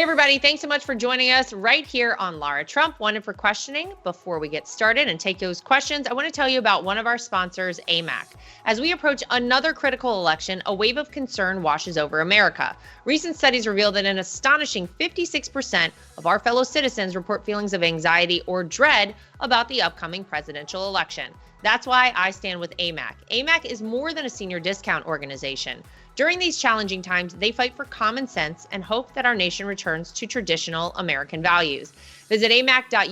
Hey, everybody. Thanks so much for joining us right here on Lara Trump Wanted for Questioning. Before we get started and take those questions, I want to tell you about one of our sponsors, AMAC. As we approach another critical election, a wave of concern washes over America. Recent studies reveal that an astonishing 56% of our fellow citizens report feelings of anxiety or dread about the upcoming presidential election. That's why I stand with AMAC. AMAC is more than a senior discount organization. During these challenging times, they fight for common sense and hope that our nation returns to traditional American values. Visit amac.us/Lara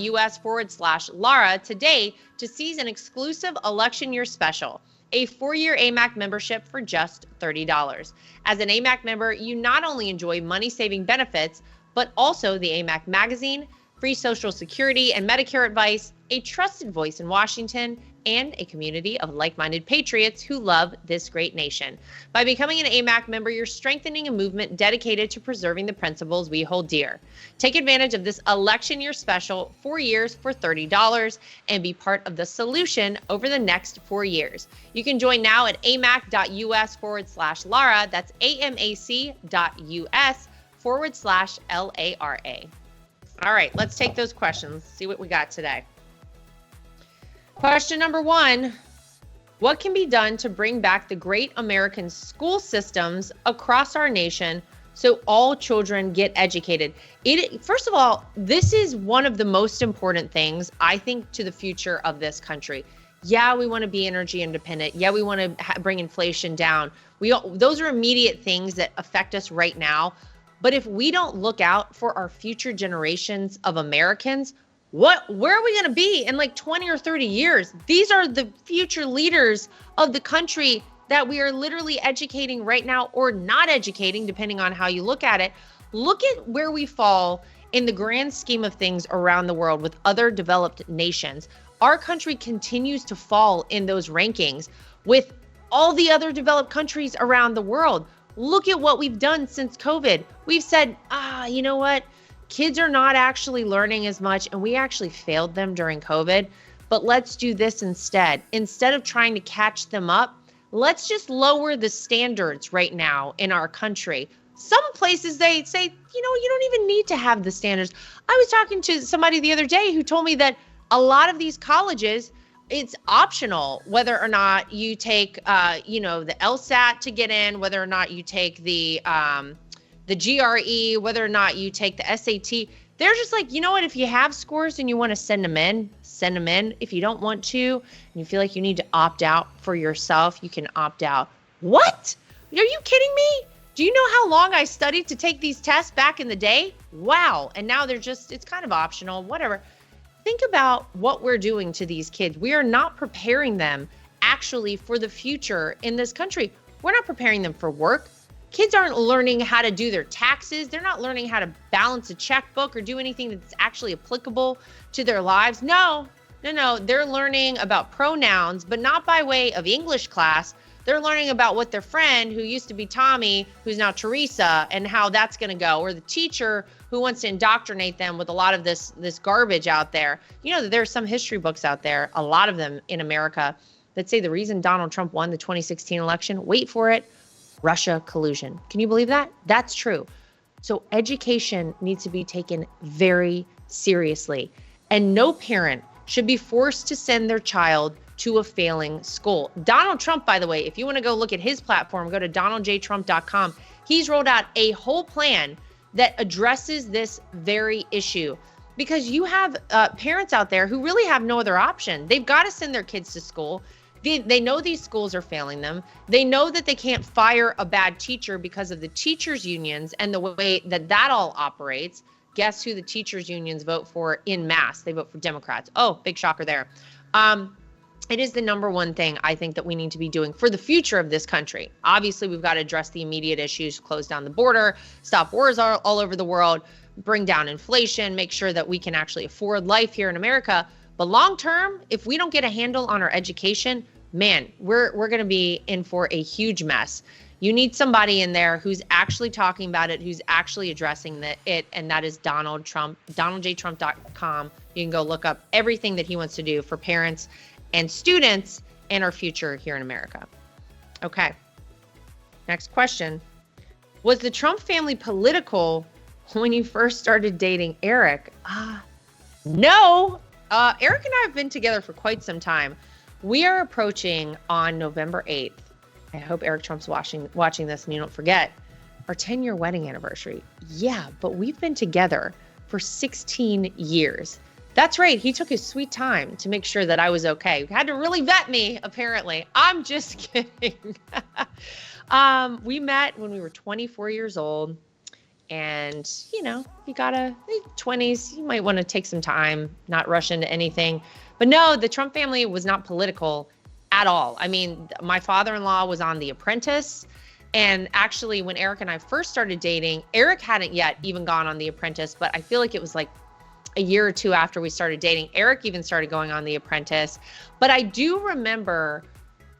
today to seize an exclusive election year special, a 4-year AMAC membership for just $30. As an AMAC member, you not only enjoy money-saving benefits, but also the AMAC magazine, free Social Security and Medicare advice, a trusted voice in Washington, and a community of like-minded patriots who love this great nation. By becoming an AMAC member, you're strengthening a movement dedicated to preserving the principles we hold dear. Take advantage of this election year special, 4 years for $30, and be part of the solution over the next 4 years. You can join now at amac.us/Lara. That's amac.us/LARA. All right, let's take those questions. See what we got today. Question number 1, what can be done to bring back the great American school systems across our nation so all children get educated? First of all, this is one of the most important things, I think, to the future of this country. Yeah, we want to be energy independent. Yeah, we want to bring inflation down. Those are immediate things that affect us right now. But if we don't look out for our future generations of Americans, where are we going to be in like 20 or 30 years? These are the future leaders of the country that we are literally educating right now, or not educating, depending on how you look at it. Look at where we fall in the grand scheme of things around the world with other developed nations. Our country continues to fall in those rankings with all the other developed countries around the world. Look at what we've done since COVID. We've said, you know what? Kids are not actually learning as much, and we actually failed them during COVID, but let's do this instead. Instead of trying to catch them up, let's just lower the standards right now in our country. Some places they say, you don't even need to have the standards. I was talking to somebody the other day who told me that a lot of these colleges, it's optional whether or not you take, the LSAT to get in, whether or not you take the GRE, whether or not you take the SAT. They're just like, you know what, if you have scores and you want to send them in, send them in. If you don't want to, and you feel like you need to opt out for yourself, you can opt out. What? Are you kidding me? Do you know how long I studied to take these tests back in the day? Wow. And now it's kind of optional, whatever. Think about what we're doing to these kids. We are not preparing them actually for the future in this country. We're not preparing them for work. Kids aren't learning how to do their taxes. They're not learning how to balance a checkbook or do anything that's actually applicable to their lives. No. They're learning about pronouns, but not by way of English class. They're learning about what their friend who used to be Tommy, who's now Teresa, and how that's going to go, or the teacher who wants to indoctrinate them with a lot of this garbage out there. You know, there are some history books out there, a lot of them in America, that say the reason Donald Trump won the 2016 election, wait for it, Russia collusion. Can you believe that? That's true. So education needs to be taken very seriously. And no parent should be forced to send their child to a failing school. Donald Trump, by the way, if you want to go look at his platform, go to donaldjtrump.com. He's rolled out a whole plan that addresses this very issue, because you have parents out there who really have no other option. They've got to send their kids to school. They know these schools are failing them. They know that they can't fire a bad teacher because of the teachers' unions and the way that all operates. Guess who the teachers' unions vote for en masse? They vote for Democrats. Oh, big shocker there. It is the number one thing I think that we need to be doing for the future of this country. Obviously, we've got to address the immediate issues, close down the border, stop wars all over the world, bring down inflation, make sure that we can actually afford life here in America. But long term, if we don't get a handle on our education, man, we're going to be in for a huge mess. You need somebody in there who's actually talking about it, who's actually addressing it, and that is Donald Trump, donaldjtrump.com. You can go look up everything that he wants to do for parents and students and our future here in America. Okay, next question. Was the Trump family political when you first started dating Eric? No. Eric and I have been together for quite some time. We are approaching on November 8th. I hope Eric Trump's watching this and you don't forget our 10-year wedding anniversary. Yeah, but we've been together for 16 years. That's right. He took his sweet time to make sure that I was okay. He had to really vet me, apparently. I'm just kidding. We met when we were 24 years old. And, you gotta, 20s, you might want to take some time, not rush into anything. But no, the Trump family was not political at all. I mean, my father-in-law was on The Apprentice. And actually, when Eric and I first started dating, Eric hadn't yet even gone on The Apprentice, but I feel like it was like a year or two after we started dating, Eric even started going on The Apprentice. But I do remember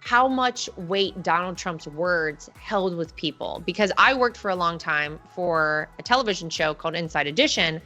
how much weight Donald Trump's words held with people, because I worked for a long time for a television show called Inside Edition.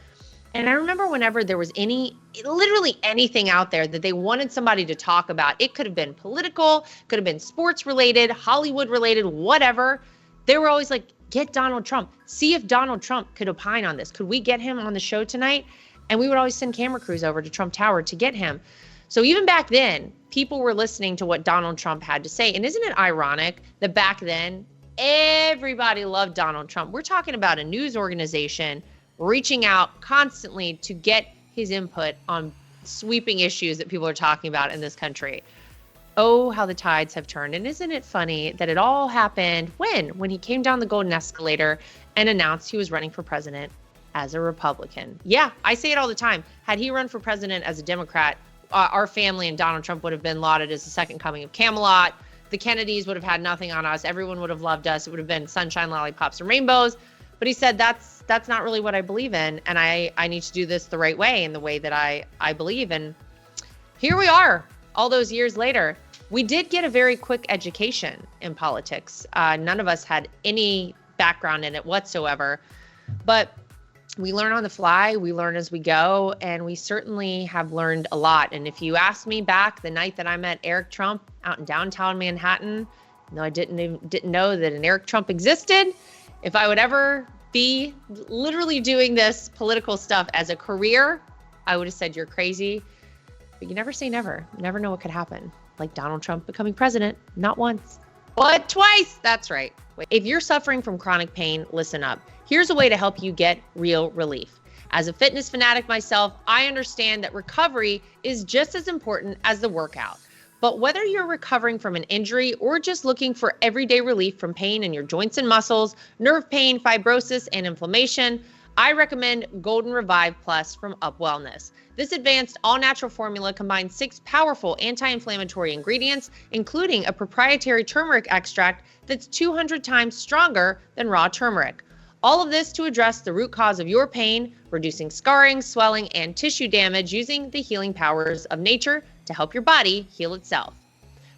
And I remember whenever there was literally anything out there that they wanted somebody to talk about, it could have been political, could have been sports related, Hollywood related, whatever. They were always like, get Donald Trump. See if Donald Trump could opine on this. Could we get him on the show tonight? And we would always send camera crews over to Trump Tower to get him. So even back then, people were listening to what Donald Trump had to say. And isn't it ironic that back then, everybody loved Donald Trump? We're talking about a news organization reaching out constantly to get his input on sweeping issues that people are talking about in this country. Oh, how the tides have turned. And isn't it funny that it all happened when he came down the golden escalator and announced he was running for president as a Republican? Yeah, I say it all the time. Had he run for president as a Democrat, our family and Donald Trump would have been lauded as the second coming of Camelot. The Kennedys would have had nothing on us. Everyone would have loved us. It would have been sunshine, lollipops, and rainbows. But he said, that's not really what I believe in. And I need to do this the right way, in the way that I believe. And here we are, all those years later. We did get a very quick education in politics. None of us had any background in it whatsoever. But we learn on the fly, we learn as we go, and we certainly have learned a lot. And if you asked me back the night that I met Eric Trump out in downtown Manhattan, no, I didn't know that an Eric Trump existed, if I would ever be literally doing this political stuff as a career, I would have said you're crazy. But you never say never. You never know what could happen. Like Donald Trump becoming president, not once, but twice. That's right. If you're suffering from chronic pain, listen up. Here's a way to help you get real relief. As a fitness fanatic myself, I understand that recovery is just as important as the workout. But whether you're recovering from an injury or just looking for everyday relief from pain in your joints and muscles, nerve pain, fibrosis, and inflammation, I recommend Golden Revive Plus from Up Wellness. This advanced all-natural formula combines 6 powerful anti-inflammatory ingredients, including a proprietary turmeric extract that's 200 times stronger than raw turmeric. All of this to address the root cause of your pain, reducing scarring, swelling, and tissue damage using the healing powers of nature to help your body heal itself.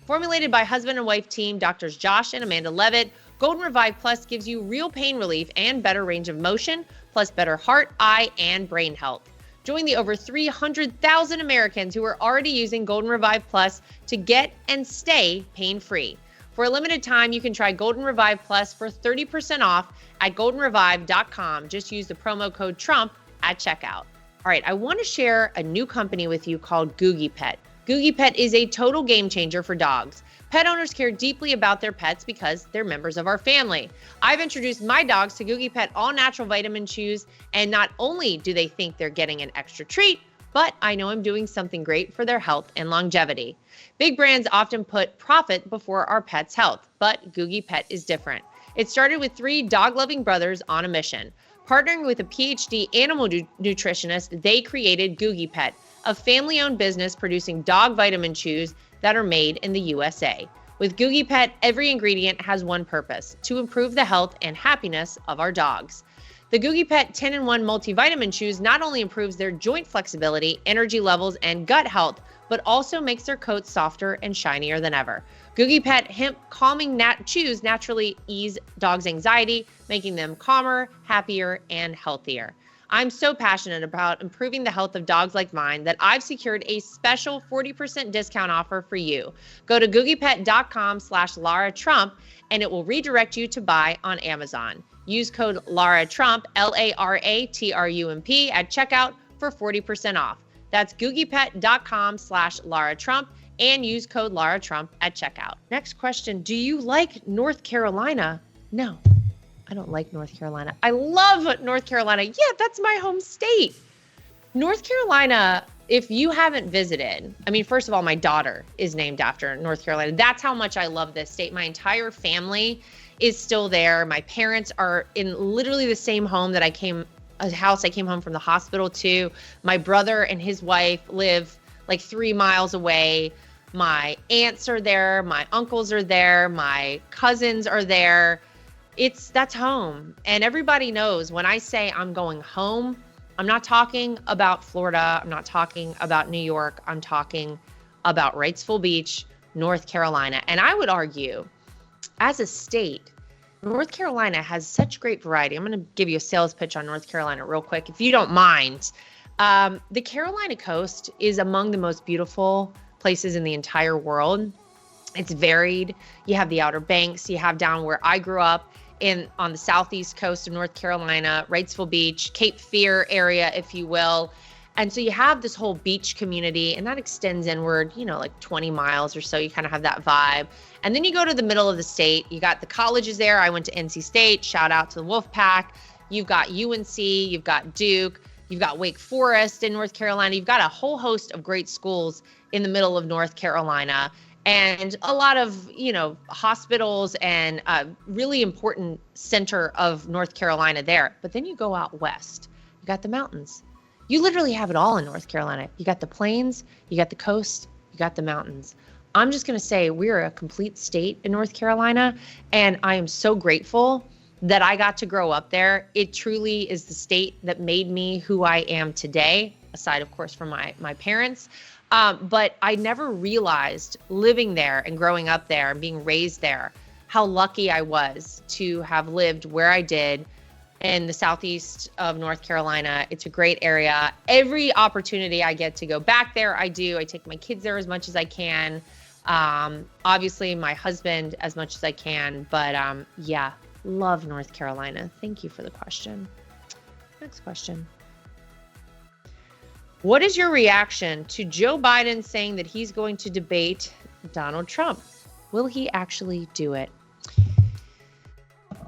Formulated by husband and wife team Drs. Josh and Amanda Levitt, Golden Revive Plus gives you real pain relief and better range of motion, plus better heart, eye, and brain health. Join the over 300,000 Americans who are already using Golden Revive Plus to get and stay pain-free. For a limited time, you can try Golden Revive Plus for 30% off at goldenrevive.com. Just use the promo code Trump at checkout. All right, I want to share a new company with you called Googie Pet. Googie Pet is a total game changer for dogs. Pet owners care deeply about their pets because they're members of our family. I've introduced my dogs to Googie Pet all-natural vitamin chews, and not only do they think they're getting an extra treat, but I know I'm doing something great for their health and longevity. Big brands often put profit before our pets' health, but Googie Pet is different. It started with 3 dog-loving brothers on a mission. Partnering with a PhD animal nutritionist, they created Googie Pet, a family-owned business producing dog vitamin chews that are made in the USA. With Googie Pet, every ingredient has one purpose: to improve the health and happiness of our dogs. The Googie Pet 10-in-1 multivitamin chews not only improves their joint flexibility, energy levels, and gut health, but also makes their coats softer and shinier than ever. Googie Pet hemp calming chews naturally ease dogs' anxiety, making them calmer, happier, and healthier. I'm so passionate about improving the health of dogs like mine that I've secured a special 40% discount offer for you. Go to googiepet.com/Lara Trump and it will redirect you to buy on Amazon. Use code Lara Trump, LARATRUMP at checkout for 40% off. That's GoogiePet.com/Lara Trump and use code Lara Trump at checkout. Next question. Do you like North Carolina? No, I don't like North Carolina. I love North Carolina. Yeah, that's my home state. North Carolina, if you haven't visited, I mean, first of all, my daughter is named after North Carolina. That's how much I love this state. My entire family is still there. My parents are in literally the same home that I came home from the hospital to. My brother and his wife live like 3 miles away. My aunts are there. My uncles are there. My cousins are there. That's home. And everybody knows when I say I'm going home, I'm not talking about Florida. I'm not talking about New York. I'm talking about Wrightsville Beach, North Carolina. And I would argue, as a state, North Carolina has such great variety. I'm going to give you a sales pitch on North Carolina real quick, if you don't mind. The Carolina coast is among the most beautiful places in the entire world. It's varied. You have the Outer Banks. You have down where I grew up on the southeast coast of North Carolina, Wrightsville Beach, Cape Fear area, if you will. And so you have this whole beach community, and that extends inward, like 20 miles or so. You kind of have that vibe. And then you go to the middle of the state. You got the colleges there. I went to NC State. Shout out to the Wolfpack. You've got UNC. You've got Duke. You've got Wake Forest in North Carolina. You've got a whole host of great schools in the middle of North Carolina. And a lot of, hospitals and a really important center of North Carolina there. But then you go out west. You got the mountains. You literally have it all in North Carolina. You got the plains, you got the coast, you got the mountains. I'm just going to say we're a complete state in North Carolina, and I am so grateful that I got to grow up there. It truly is the state that made me who I am today, aside, of course, from my parents. But I never realized living there and growing up there and being raised there, how lucky I was to have lived where I did in the southeast of North Carolina. It's a great area. Every opportunity I get to go back there, I do. I take my kids there as much as I can. Obviously, my husband as much as I can. But yeah, love North Carolina. Thank you for the question. Next question. What is your reaction to Joe Biden saying that he's going to debate Donald Trump? Will he actually do it?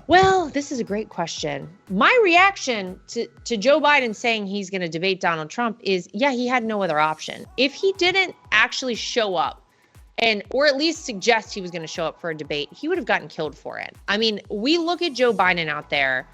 Well, this is a great question. My reaction to Joe Biden saying he's going to debate Donald Trump is, yeah, he had no other option. If he didn't actually show up or at least suggest he was going to show up for a debate, he would have gotten killed for it. I mean, we look at Joe Biden out there.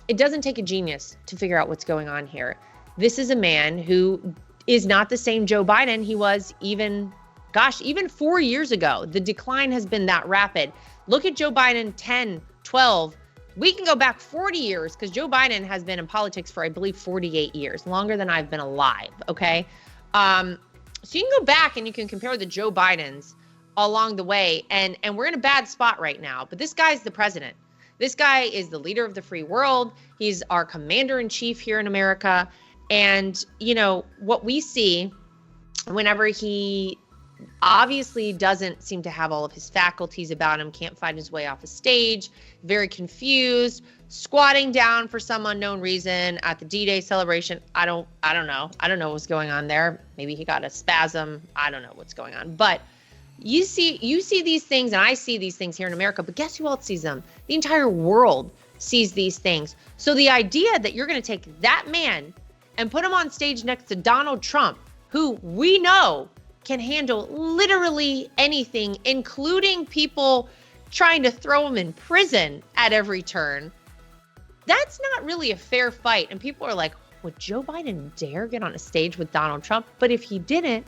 It doesn't take a genius to figure out what's going on here. This is a man who is not the same Joe Biden he was even 4 years ago. The decline has been that rapid. Look at Joe Biden 10, 12. We can go back 40 years because Joe Biden has been in politics for, I believe, 48 years, longer than I've been alive, okay? So you can go back and you can compare the Joe Bidens along the way, and we're in a bad spot right now, but this guy's the president. This guy is the leader of the free world. He's our commander-in-chief here in America. And, what we see whenever he obviously doesn't seem to have all of his faculties about him, can't find his way off a stage, very confused, squatting down for some unknown reason at the D-Day celebration. I don't know. I don't know what's going on there. Maybe he got a spasm. I don't know what's going on. But you see these things, and I see these things here in America, but guess who else sees them? The entire world sees these things. So the idea that you're going to take that man and put him on stage next to Donald Trump, who we know can handle literally anything, including people trying to throw him in prison at every turn, that's not really a fair fight. And people are like, would Joe Biden dare get on a stage with Donald Trump? But if he didn't,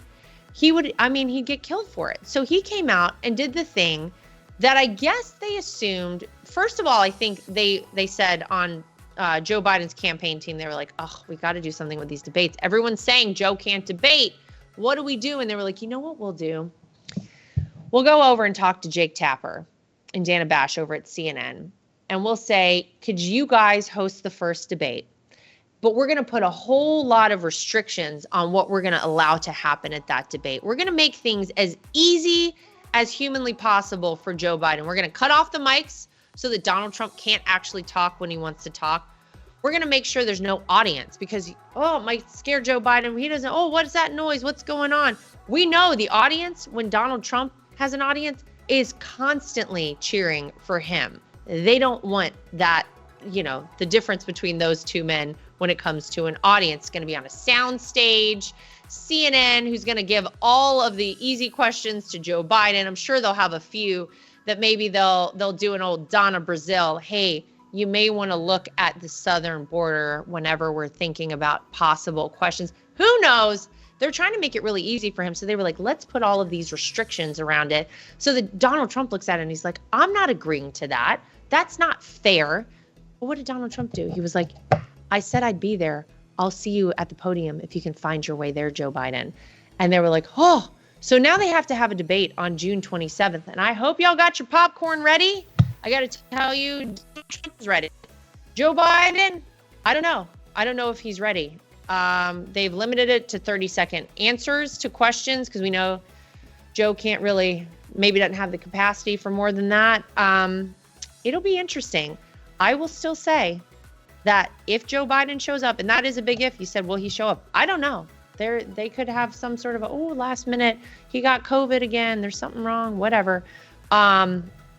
he'd get killed for it. So he came out and did the thing that I guess they assumed. First of all, I think they said on Joe Biden's campaign team, they were like, oh, we got to do something with these debates. Everyone's saying Joe can't debate. What do we do? And they were like, you know what we'll do? We'll go over and talk to Jake Tapper and Dana Bash over at CNN. And we'll say, could you guys host the first debate? But we're going to put a whole lot of restrictions on what we're going to allow to happen at that debate. We're going to make things as easy as humanly possible for Joe Biden. We're going to cut off the mics so that Donald Trump can't actually talk when he wants to talk. We're going to make sure there's no audience because, oh, it might scare Joe Biden. He doesn't, oh, what is that noise? What's going on? We know the audience, when Donald Trump has an audience, is constantly cheering for him. They don't want that, the difference between those two men when it comes to an audience. It's going to be on a sound stage. CNN, who's going to give all of the easy questions to Joe Biden. I'm sure they'll have a few that maybe they'll do an old Donna Brazil. Hey, you may want to look at the southern border whenever we're thinking about possible questions. Who knows? They're trying to make it really easy for him. So they were like, let's put all of these restrictions around it. So that Donald Trump looks at it and he's like, I'm not agreeing to that. That's not fair. But what did Donald Trump do? He was like, I said I'd be there. I'll see you at the podium if you can find your way there, Joe Biden. And they were like, oh, so now they have to have a debate on June 27th. And I hope y'all got your popcorn ready. I got to tell you, Trump's ready. Joe Biden, I don't know. I don't know if he's ready. They've limited it to 30-second answers to questions because we know Joe can't really, maybe doesn't have the capacity for more than that. It'll be interesting. I will still say that if Joe Biden shows up, and that is a big if, you said, will he show up? I don't know. They could have some sort of last minute, he got COVID again, there's something wrong, whatever.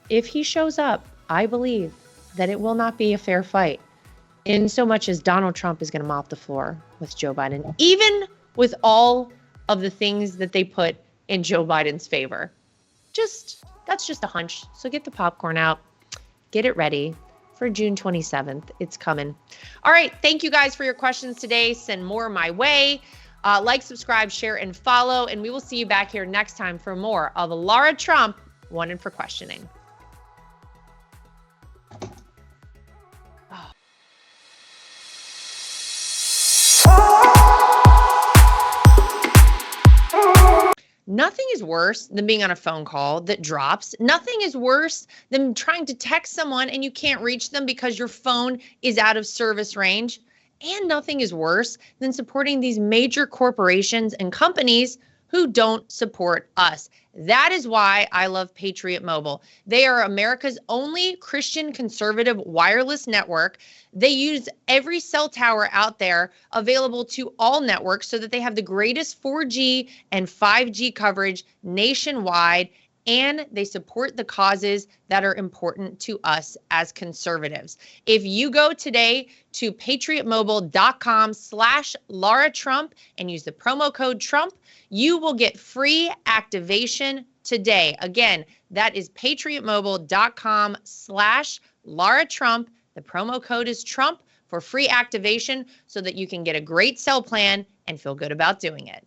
If he shows up, I believe that it will not be a fair fight in so much as Donald Trump is going to mop the floor with Joe Biden, even with all of the things that they put in Joe Biden's favor. That's just a hunch. So get the popcorn out, get it ready for June 27th. It's coming. All right. Thank you guys for your questions today. Send more my way. Like, subscribe, share, and follow. And we will see you back here next time for more of Lara Trump, Wanted for Questioning. Nothing is worse than being on a phone call that drops. Nothing is worse than trying to text someone and you can't reach them because your phone is out of service range. And nothing is worse than supporting these major corporations and companies who don't support us. That is why I love Patriot Mobile. They are America's only Christian conservative wireless network. They use every cell tower out there available to all networks so that they have the greatest 4G and 5G coverage nationwide, and they support the causes that are important to us as conservatives. If you go today to patriotmobile.com/Lara Trump and use the promo code Trump, you will get free activation today. Again, that is patriotmobile.com/Lara Trump. The promo code is Trump for free activation so that you can get a great cell plan and feel good about doing it.